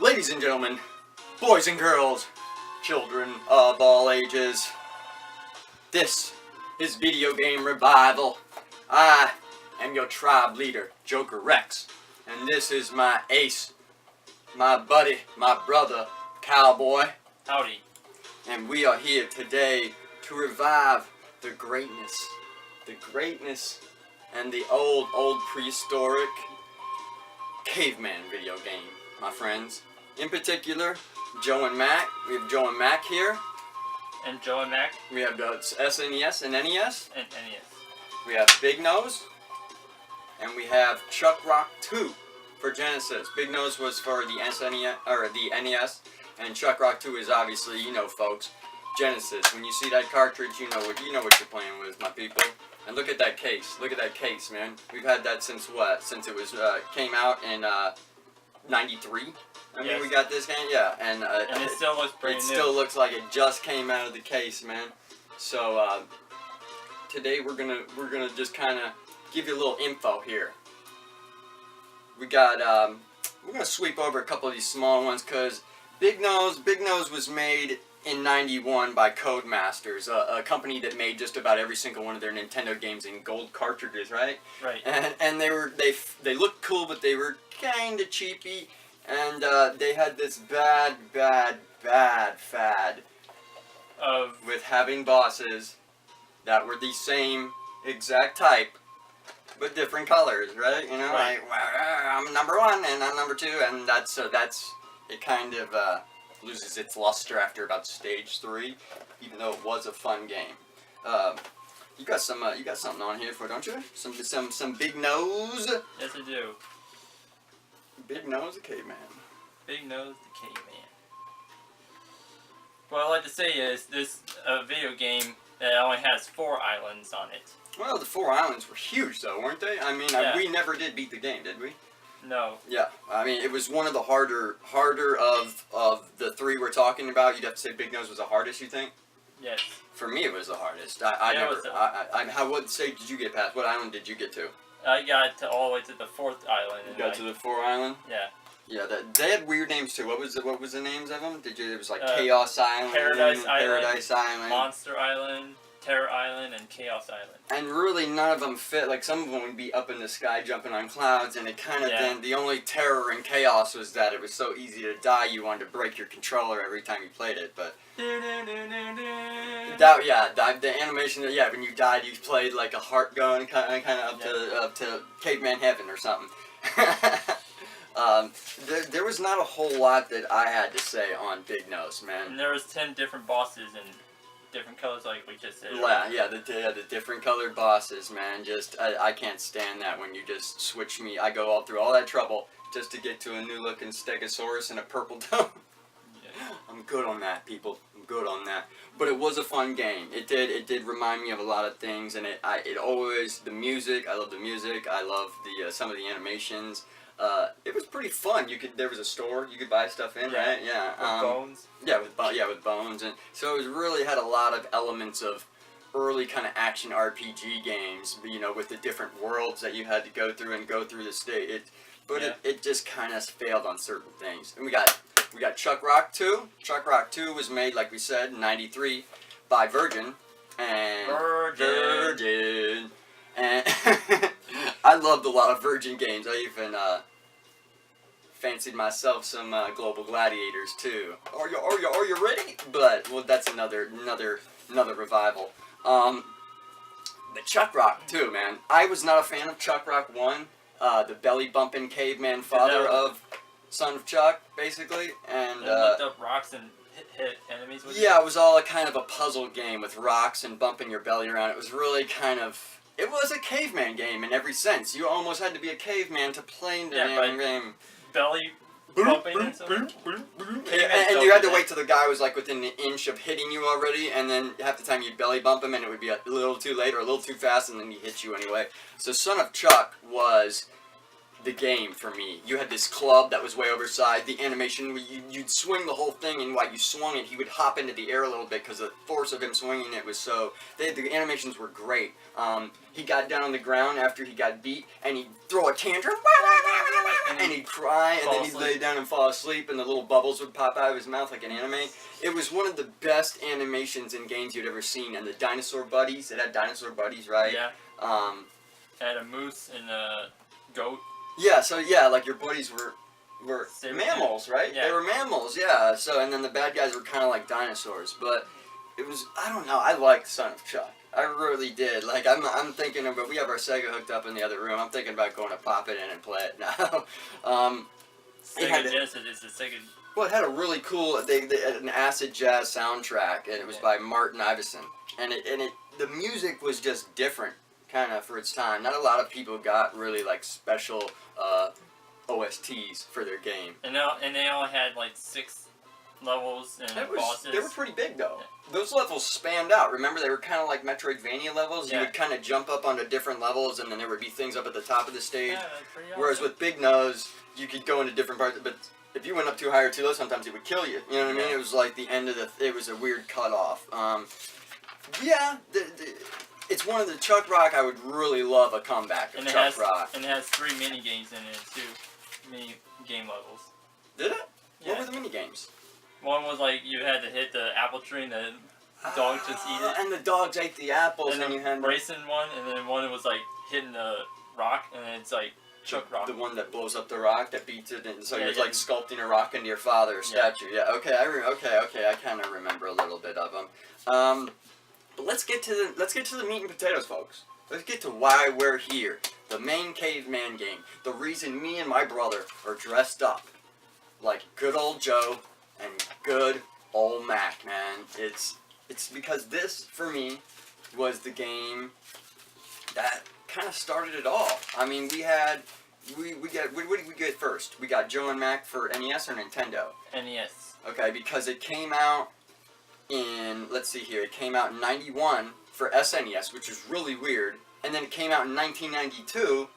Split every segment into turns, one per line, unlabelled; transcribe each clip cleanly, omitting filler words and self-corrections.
Ladies and gentlemen, boys and girls, children of all ages, this is Video Game Revival. I am your tribe leader, Joker Rex, and this is my ace, my buddy, my brother, Cowboy.
Howdy.
And we are here today to revive the greatness and the old prehistoric caveman video game, my friends. In particular, Joe&Mac. We have Joe&Mac here.
And Joe&Mac.
We have the SNES and NES.
And NES.
We have Big Nose. And we have Chuck Rock 2 for Genesis. Big Nose was for the SNES, or the NES. And Chuck Rock 2 is obviously, you know, folks, Genesis. When you see that cartridge, you know what you're playing with, my people. And look at that case. Look at that case, man. We've had that since what? Since it was came out in '93. I mean,
yes.
we got this game, yeah. And
it still looks brand new.
It still looks like it just came out of the case, man. So today we're gonna just kind of give you a little info here. We got we're gonna sweep over a couple of these small ones because Big Nose was made in '91 by Codemasters, a company that made just about every single one of their Nintendo games in gold cartridges, right?
Right.
And they looked cool, but they were kind of cheapy, and they had this bad fad with having bosses that were the same exact type, but different colors, right? You know,
right.
like I'm number 1 and I'm number 2, and that's it kind of loses its luster after about stage 3, even though it was a fun game. You got something on here for, don't you? Some Big Nose.
Yes, I do.
Big Nose the Caveman.
Big Nose the Caveman. What I'd like to say is this video game that only has 4 islands on it.
Well, the 4 islands were huge, though, weren't they? I mean,
yeah.
We never did beat the game, did we?
No.
Yeah, I mean, it was one of the harder of the 3 we're talking about. You'd have to say Big Nose was the hardest, you think?
Yes.
For me, it was the hardest. What stage did you get past? What island did you get to?
I got all the way to the 4th island.
You got to the 4th island?
Yeah.
Yeah, they had weird names too. What was the names of them? It was like Chaos Island,
Paradise
Island,
Monster Island, Terror Island, and Chaos Island.
And really, none of them fit. Like, some of them would be up in the sky jumping on clouds, and it kind of then, the only terror and chaos was that it was so easy to die, you wanted to break your controller every time you played it, but... the animation, when you died, you played like a heart going kind of up to caveman heaven or something. There was not a whole lot that I had to say on Big Nose, man.
And there was 10 different bosses and different colors, like we just said.
Yeah, the different colored bosses, man. Just I can't stand that when you just switch me. I go all through all that trouble just to get to a new looking Stegosaurus and a purple dome. Yeah. I'm good on that, people. I'm good on that. But it was a fun game. It did remind me of a lot of things, and it always, the music. I love the music. I love the some of the animations. It was pretty fun. There was a store you could buy stuff in, right? Yeah.
With bones.
Yeah, with bones, and so it really had a lot of elements of early kind of action RPG games. You know, with the different worlds that you had to go through the state. It just kind of failed on certain things. And we got Chuck Rock 2. Chuck Rock 2 was made, like we said, in '93 by Virgin. And Virgin. And I loved a lot of Virgin games. I even fancied myself some Global Gladiators too. Are you ready? But well, that's another revival. The Chuck Rock too, man. I was not a fan of Chuck Rock 1, the belly bumping caveman father of Son of Chuck, basically, and
lift up rocks and hit enemies with it?
Yeah, it was all a kind of a puzzle game with rocks and bumping your belly around. It was really kind of... It was a caveman game in every sense. You almost had to be a caveman to play the game.
Belly bumping and something.
And you had to wait till the guy was like within an inch of hitting you already, and then half the time you'd belly bump him and it would be a little too late or a little too fast, and then he'd hit you anyway. So Son of Chuck was the game for me. You had this club that was way oversized. The animation, you'd swing the whole thing, and while you swung it, he would hop into the air a little bit because the force of him swinging it was so... The animations were great. He got down on the ground after he got beat, and he'd throw a tantrum, and he'd cry, and then he'd lay down and fall asleep, and the little bubbles would pop out of his mouth like an anime. It was one of the best animations in games you'd ever seen. And the dinosaur buddies, it had dinosaur buddies, right?
Yeah. It had a moose and a goat.
Yeah, so yeah, like your buddies were mammals, right?
Yeah.
They were mammals, yeah. So, and then the bad guys were kind of like dinosaurs, but it was, I don't know, I liked Son of Chuck. I really did. Like, I'm thinking about, we have our Sega hooked up in the other room. I'm thinking about going to pop it in and play it now.
Sega Genesis is the Sega...
Well, it had a really cool, they had an acid jazz soundtrack, and it was by Martin Iveson. And the music was just different, kind of, for its time. Not a lot of people got really, like, special OSTs for their game.
And they all had, like, 6 levels and bosses.
They were pretty big, though. Yeah. Those levels spanned out. Remember, they were kind of like Metroidvania levels. Yeah. You would kind of jump up onto different levels, and then there would be things up at the top of the stage.
Yeah, that's pretty awesome.
Whereas with Big Nose, you could go into different parts, but if you went up too high or too low, sometimes it would kill you. You know what I mean? It was like the end of it was a weird cutoff. Yeah, it's one of the Chuck Rock. I would really love a comeback of Chuck Rock.
And it has 3 mini games in it too. Mini game levels.
Did it?
Yeah.
What were the mini games?
One was like you had to hit the apple tree and the dogs just eat it.
And the dogs ate the apples, and you had
racing one, and then one was like hitting the rock, and then it's like Chuck Rock.
The one that blows up the rock that beats it, and so you're like sculpting a rock into your father's statue. Yeah. Okay. I kind of remember a little bit of them. But let's get to the meat and potatoes, folks. Let's get to why we're here. The main caveman game. The reason me and my brother are dressed up like good old Joe and good old Mac, man. It's because this, for me, was the game that kind of started it all. I mean, what did we get first? We got Joe&Mac for NES or Nintendo?
NES.
Okay, because it came out in, let's see here, it came out in 91 for SNES, which is really weird, and then it came out in 1992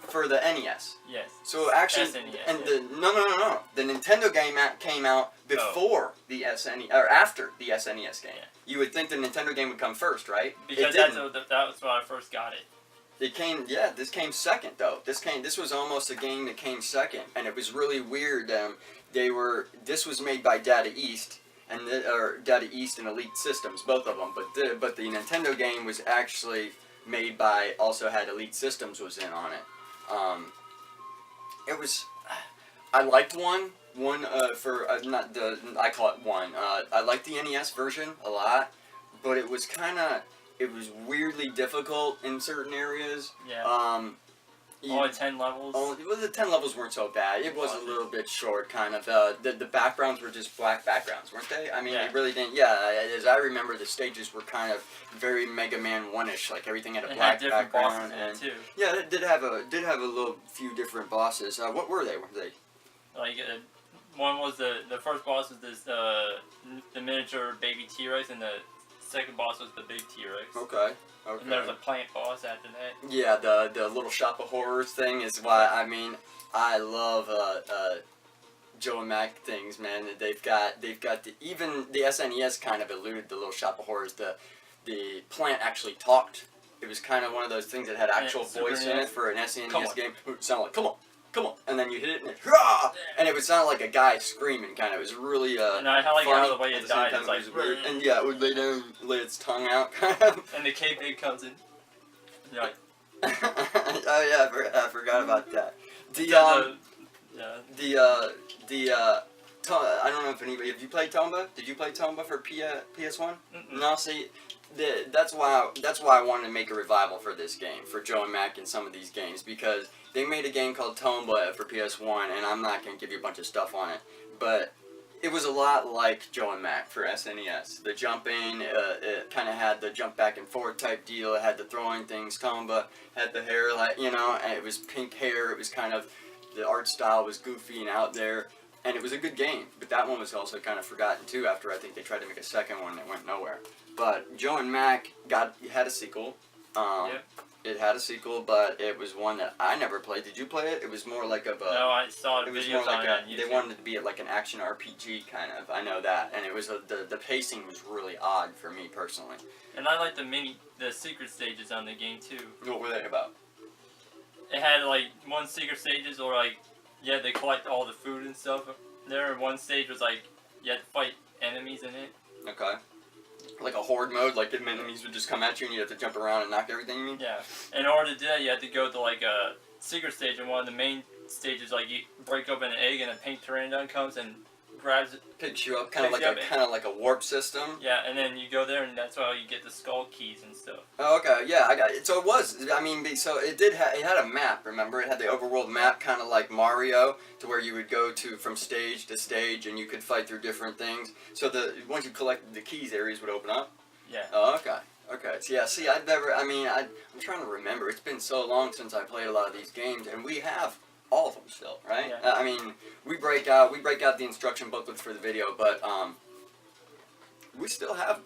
for the NES.
Yes.
So actually,
SNES,
and no. The Nintendo game came out before the SNES, or after the SNES game. Yeah. You would think the Nintendo game would come first, right?
Because that was when I first got it.
It came, yeah. This came second though. This was almost a game that came second, and it was really weird. This was made by Data East. Or Data East and Elite Systems, both of them. But the Nintendo game was actually made by, also had Elite Systems was in on it. It was, I liked one for not the, I call it one. I liked the NES version a lot, but it was weirdly difficult in certain areas.
Yeah. Only 10 levels?
The 10 levels weren't so bad. It was a little bit short, kind of. The backgrounds were just black backgrounds, weren't they? I mean, it really didn't... Yeah, as I remember, the stages were kind of very Mega Man 1-ish. Like, everything had a black background.
Bosses in it, too.
Yeah, it did have a little few different bosses. What were they?
Like, one was the first boss was this, the miniature baby T-Rex, and the second boss was the big T-Rex.
Okay.
And there was a plant boss after that.
Yeah, the little shop of horrors thing is why, I mean, I love Joe&Mac things, man. They've got even the SNES kind of eluded the little shop of horrors. The plant actually talked. It was kind of one of those things that had actual voice in it for an SNES game. It would sound like, come on, and then you hit it and it, hurrah! And it would sound like a guy screaming, kind of. It was really
and I like how the way it died. It's like
weird. And yeah, it would lay its tongue out, kind of.
And the K-Big comes in. And you're like,
oh yeah, I forgot about that. I don't know if anybody, have you played Tomba? Did you play Tomba for PS1? No, see, that's why I wanted to make a revival for this game, for Joe&Mac and some of these games, because they made a game called Tomba for PS1, and I'm not going to give you a bunch of stuff on it, but it was a lot like Joe&Mac for SNES. The jumping, it kind of had the jump back and forth type deal, it had the throwing things. Tomba had the hair, like, you know, and it was pink hair, it was kind of, the art style was goofy and out there. And it was a good game, but that one was also kind of forgotten too after I think they tried to make a second one that went nowhere. But Joe&Mac had a sequel. It had a sequel, but it was one that I never played. Did you play it? It was more like of a...
No, I saw
It was
videos
more like
on YouTube.
they wanted it to be like an action RPG kind of. I know that, and it was the pacing was really odd for me personally.
And I like the secret stages on the game too.
What were they about?
It had like one secret stages or like you had to collect all the food and stuff there. And one stage was like you had to fight enemies in it.
Okay. Like a horde mode, like enemies would just come at you and you have to jump around and knock everything, you mean?
Yeah. In order to do that, you had to go to like a secret stage, and one of the main stages, like you break open an egg and a pink pteranodon comes and grabs it.
Picks you up, kind of like a warp system.
Yeah, and then you go there, and that's how you get the skull keys and stuff.
Oh, okay, yeah, I got it. So it was, I mean, so it did it had a map, remember? It had the overworld map, kind of like Mario, to where you would go from stage to stage, and you could fight through different things. So once you collected the keys, areas would open up?
Yeah.
Oh, okay. Okay, so yeah, see, I'm trying to remember. It's been so long since I played a lot of these games, and we have all of them still, right?
Yeah.
I mean, we break out the instruction booklets for the video, but we still have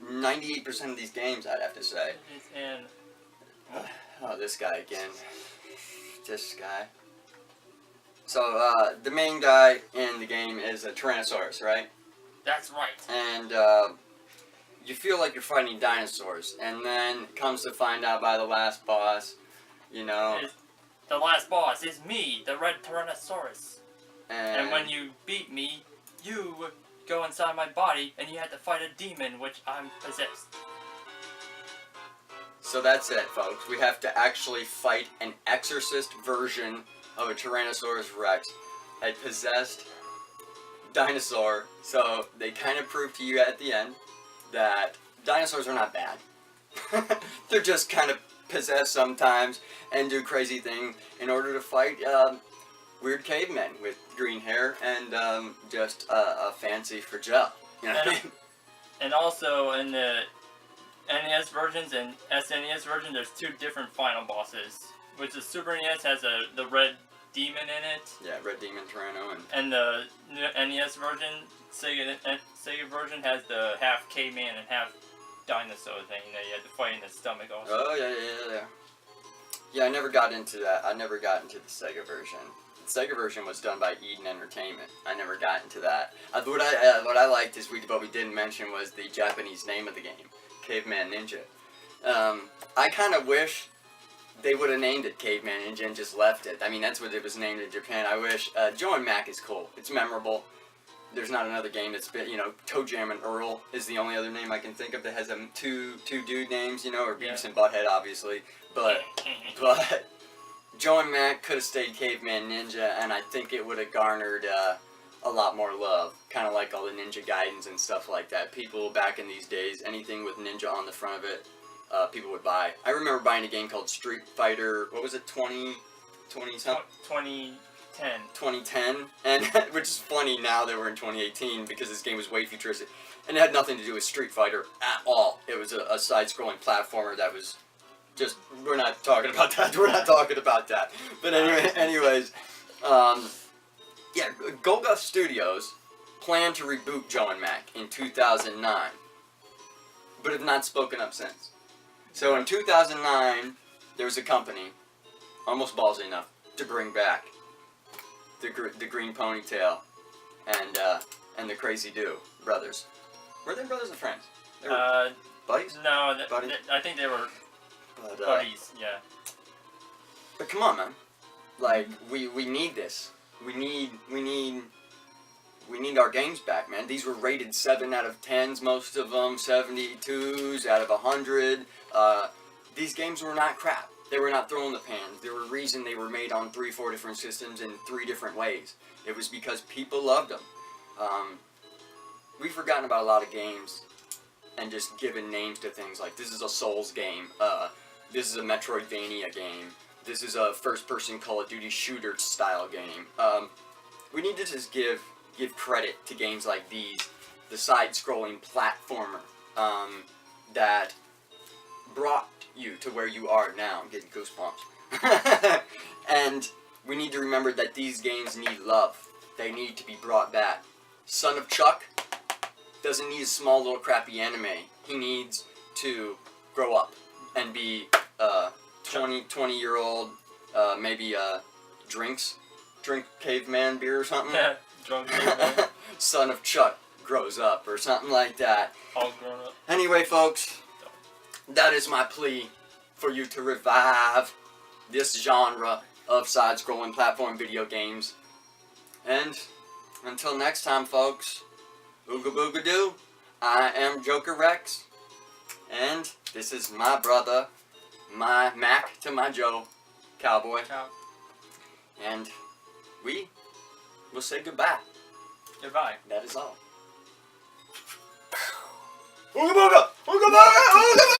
98% of these games, I'd have to say.
And
oh, this guy again. This guy. So, the main guy in the game is a Tyrannosaurus, right?
that's right.
And you feel like you're fighting dinosaurs, and then comes to find out by the last boss, you know.
The last boss is me, the red Tyrannosaurus. And when you beat me, you go inside my body, and you have to fight a demon, which I'm possessed.
So that's it, folks. We have to actually fight an exorcist version of a Tyrannosaurus Rex, a possessed dinosaur. So they kind of prove to you at the end that dinosaurs are not bad. They're just kind of possessed sometimes and do crazy things in order to fight weird cavemen with green hair and just a fancy for Joe. You know what I mean?
And also in the NES versions and SNES version, there's two different final bosses. Which the Super NES has the red demon in it.
Yeah, red demon Tyranno
And the NES version, Sega version has the half caveman and half dinosaur thing that you had to fight in the stomach also.
Oh yeah. Yeah, I never got into that. I never got into the Sega version. The Sega version was done by Eden Entertainment. I never got into that. What I liked is what we didn't mention was the Japanese name of the game, Caveman Ninja. I kind of wish they would have named it Caveman Ninja and just left it. I mean, that's what it was named in Japan. I wish. Joe&Mac is cool. It's memorable. There's not another game that's been, Toe Jam and Earl is the only other name I can think of that has two dude names, or Beavis and Butthead, obviously. But Joe&Mac could have stayed Caveman Ninja, and I think it would have garnered a lot more love. Kind of like all the Ninja Gaidens and stuff like that. People back in these days, anything with Ninja on the front of it, people would buy. I remember buying a game called Street Fighter, what was it, 2010, and which is funny now that we're in 2018 because this game was way futuristic, and it had nothing to do with Street Fighter at all. It was a side-scrolling platformer that was just, we're not talking about that. But anyways, yeah, Golga Studios planned to reboot Joe&Mac in 2009, but have not spoken up since. So in 2009, there was a company, almost ballsy enough, to bring back the Green Ponytail and the Crazy Do brothers. Were they brothers or friends? They were buddies?
No,
Buddies?
I think they were buddies. Yeah.
But come on, man. Like we need this. We need our games back, man. These were rated 7 out of 10s, most of them 72s out of 100. These games were not crap. They were not thrown in the pan. There were a reason they were made on 3-4 different systems in 3 different ways. It was because people loved them. We've forgotten about a lot of games and just given names to things like this is a Souls game, this is a Metroidvania game, this is a first-person Call of Duty shooter style game. We need to just give credit to games like these, the side-scrolling platformer that brought you to where you are now. I'm getting goosebumps. And we need to remember that these games need love. They need to be brought back. Son of Chuck doesn't need a small little crappy anime. He needs to grow up and be 20-year-old, maybe drink caveman beer or something.
Yeah, drunk caveman.
Son of Chuck grows up or something like that.
All grown up.
Anyway, folks, that is my plea for you to revive this genre of side-scrolling platform video games. And until next time, folks, ooga booga doo, I am Joker Rex, and this is my brother, my Mac to my Joe, Cowboy.
Ciao.
And we will say goodbye.
Goodbye.
That is all. Ooga booga! Ooga booga! Ooga booga!